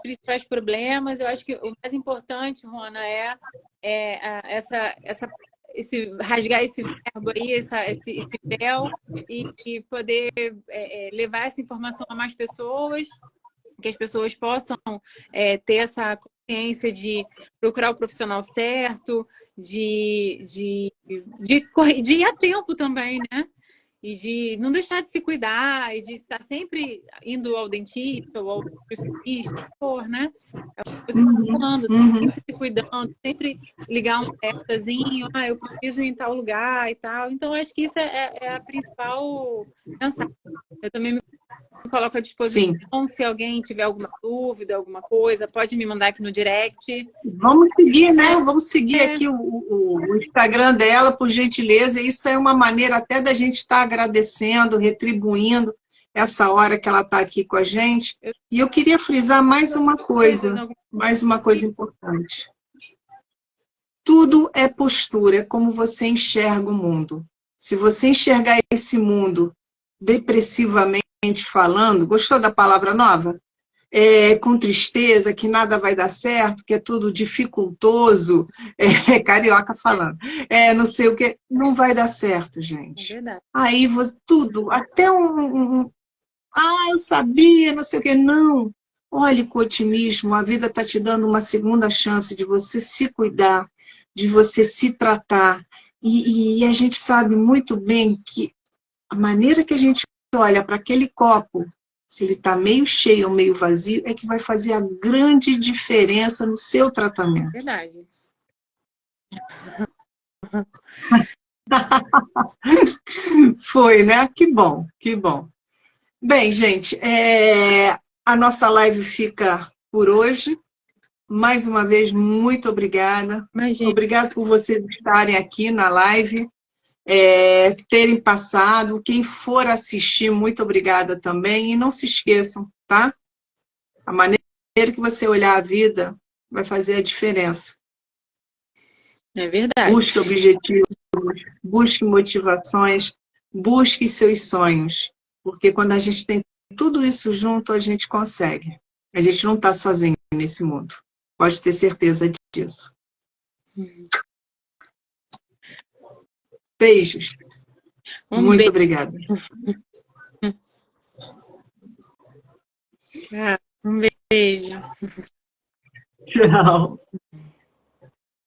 principais problemas. Eu acho que o mais importante, Rona, rasgar esse verbo aí, esse véu, e poder levar essa informação a mais pessoas, que as pessoas possam ter essa consciência de procurar o profissional certo, de ir a tempo também, né? E de não deixar de se cuidar, e de estar sempre indo ao dentista ou ao especialista, né? É o que você está falando, sempre se cuidando, sempre ligar um alertazinho, eu preciso ir em tal lugar e tal. Então, acho que isso é a principal mensagem. Eu também me coloco à disposição. Sim. Se alguém tiver alguma dúvida, alguma coisa, pode me mandar aqui no direct. Vamos seguir, né? Vamos seguir aqui o Instagram dela, por gentileza. Isso é uma maneira até da gente estar agradecendo, retribuindo essa hora que ela está aqui com a gente. E eu queria frisar mais uma coisa importante. Tudo é postura, é como você enxerga o mundo. Se você enxergar esse mundo depressivamente falando, gostou da palavra nova? Com tristeza, que nada vai dar certo, que é tudo dificultoso, carioca falando, não sei o que, não vai dar certo, gente. É verdade. Aí tudo, até eu sabia, não sei o que, não. Olhe com otimismo, a vida está te dando uma segunda chance de você se cuidar, de você se tratar, e a gente sabe muito bem que a maneira que a gente olha para aquele copo, se ele está meio cheio ou meio vazio, é que vai fazer a grande diferença no seu tratamento. Verdade. Foi, né? Que bom, que bom. Bem, gente, a nossa live fica por hoje. Mais uma vez, muito obrigada. Imagina. Obrigado por vocês estarem aqui na live, terem passado. Quem for assistir, muito obrigada também. E não se esqueçam, tá? A maneira que você olhar a vida vai fazer a diferença. É verdade. Busque objetivos, busque motivações, busque seus sonhos. Porque quando a gente tem tudo isso junto, a gente consegue. A gente não está sozinho nesse mundo. Pode ter certeza disso. Beijos. Muito obrigada. Um beijo. Tchau.